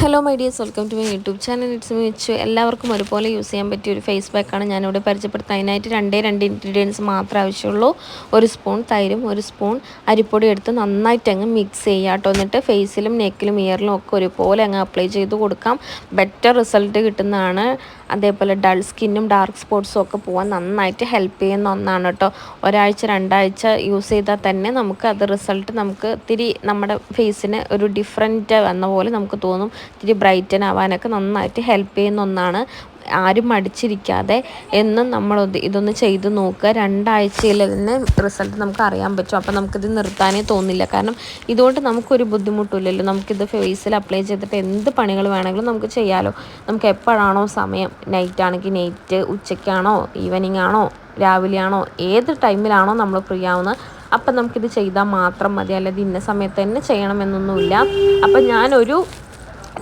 Hello my dears, welcome to my YouTube channel. It's me Vichu. എല്ലാവർക്കും ഒരുപോലെ use ചെയ്യാൻ പറ്റിയ ഒരു ഫേസ് പാക്കാണ് ഞാനിവിടെ പരിചയപ്പെടുത്താൻ. അതിനായിട്ട് രണ്ട് ഇൻഗ്രീഡിയൻസ് മാത്രമേ ആവശ്യമുള്ളൂ. ഒരു സ്പൂൺ തൈരും ഒരു സ്പൂൺ അരിപ്പൊടി എടുത്ത് നന്നായിട്ട് അങ്ങ് മിക്സ് ചെയ്യുക കേട്ടോ. എന്നിട്ട് ഫേസിലും നെക്കിലും ഇയറിലും ഒക്കെ ഒരുപോലെ അങ്ങ് അപ്ലൈ ചെയ്ത് കൊടുക്കാം. ബെറ്റർ റിസൾട്ട് കിട്ടുന്നതാണ്. അതേപോലെ ഡൾ സ്കിന്നും ഡാർക്ക് സ്പോട്ട്സും ഒക്കെ പോകാൻ നന്നായിട്ട് ഹെൽപ്പ് ചെയ്യുന്ന ഒന്നാണ് കേട്ടോ. ഒരാഴ്ച 2 ആഴ്ച യൂസ് ചെയ്താൽ തന്നെ നമുക്ക് അത് റിസൾട്ട് നമുക്ക് ഇത്തിരി നമ്മുടെ ഫേസിന് ഒരു ഡിഫറൻറ്റ് വന്ന പോലെ നമുക്ക് തോന്നും. ഇത്തിരി ബ്രൈറ്റൻ ആവാനൊക്കെ നന്നായിട്ട് ഹെൽപ്പ് ചെയ്യുന്ന ഒന്നാണ്. ആരും മടിച്ചിരിക്കാതെ എന്നും നമ്മൾ ഇതൊന്ന് ചെയ്ത് നോക്കുക. 2 ആഴ്ചയിൽ തന്നെ റിസൾട്ട് നമുക്ക് അറിയാൻ പറ്റും. അപ്പോൾ നമുക്കിത് നിർത്താനേ തോന്നില്ല. കാരണം ഇതുകൊണ്ട് നമുക്കൊരു ബുദ്ധിമുട്ടില്ലല്ലോ. നമുക്കിത് ഫേസിൽ അപ്ലൈ ചെയ്തിട്ട് എന്ത് പണികൾ വേണമെങ്കിലും നമുക്ക് ചെയ്യാമല്ലോ. നമുക്ക് എപ്പോഴാണോ സമയം, നൈറ്റ് ആണെങ്കിൽ നൈറ്റ്, ഉച്ചയ്ക്കാണോ ഈവനിങ് ആണോ രാവിലെയാണോ ഏത് ടൈമിലാണോ നമ്മൾ ഫ്രീ ആവുന്നത് അപ്പം നമുക്കിത് ചെയ്താൽ മാത്രം മതി. അല്ലാതെ ഇന്ന സമയത്ത് തന്നെ ചെയ്യണമെന്നൊന്നുമില്ല. അപ്പം ഞാനൊരു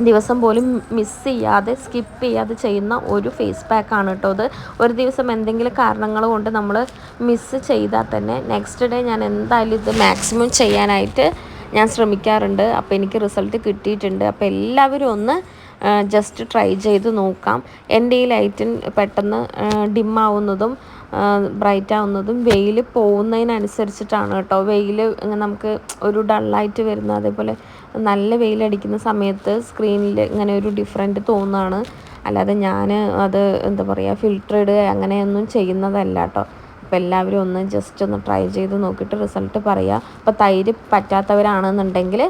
ദിവസം പോലും മിസ് ചെയ്യാതെ സ്കിപ്പ് ചെയ്യാതെ ചെയ്യുന്ന ഒരു ഫേസ് പാക്കാണ് കേട്ടോ അത്. ഒരു ദിവസം എന്തെങ്കിലും കാരണങ്ങൾ കൊണ്ട് നമ്മൾ മിസ്സ് ചെയ്താൽ തന്നെ നെക്സ്റ്റ് ഡേ ഞാൻ എന്തായാലും ഇത് മാക്സിമം ചെയ്യാനായിട്ട് ഞാൻ ശ്രമിക്കാറുണ്ട്. അപ്പോൾ എനിക്ക് റിസൾട്ട് കിട്ടിയിട്ടുണ്ട്. അപ്പോൾ എല്ലാവരും ഒന്ന് ജസ്റ്റ് ട്രൈ ചെയ്ത് നോക്കാം. എൻ്റെ ഈ ലൈറ്റിൻ പെട്ടെന്ന് ഡിമ്മാവുന്നതും ബ്രൈറ്റ് ആവുന്നതും വെയിൽ പോകുന്നതിനനുസരിച്ചിട്ടാണ് കേട്ടോ. വെയിൽ നമുക്ക് ഒരു ഡള്ളായിട്ട് വരുന്ന, അതേപോലെ നല്ല വെയിലടിക്കുന്ന സമയത്ത് സ്ക്രീനിൽ ഇങ്ങനെ ഒരു ഡിഫറൻറ്റ് തോന്നുകയാണ്. അല്ലാതെ ഞാൻ അത് എന്താ പറയുക ഫിൽറ്റർ ഇടുക അങ്ങനെയൊന്നും ചെയ്യുന്നതല്ല കേട്ടോ. അപ്പോൾ എല്ലാവരും ഒന്ന് ജസ്റ്റ് ഒന്ന് ട്രൈ ചെയ്ത് നോക്കിയിട്ട് റിസൾട്ട് പറയുക. അപ്പോൾ തൈര് പറ്റാത്തവരാണെന്നുണ്ടെങ്കിൽ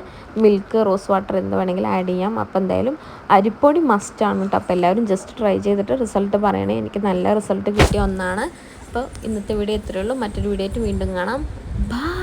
മിൽക്ക്, റോസ് വാട്ടർ എന്ത് വേണമെങ്കിലും ആഡ് ചെയ്യാം. അപ്പോൾ എന്തായാലും അരിപ്പൊടി മസ്റ്റാണ് കേട്ടോ. അപ്പോൾ എല്ലാവരും ജസ്റ്റ് ട്രൈ ചെയ്തിട്ട് റിസൾട്ട് പറയണേ. എനിക്ക് നല്ല റിസൾട്ട് കിട്ടിയ ഒന്നാണ്. അപ്പോൾ ഇന്നത്തെ വീഡിയോ ഇത്രയേ ഉള്ളൂ. മറ്റൊരു വീഡിയോ ആയിട്ട് വീണ്ടും കാണാം. ബൈ.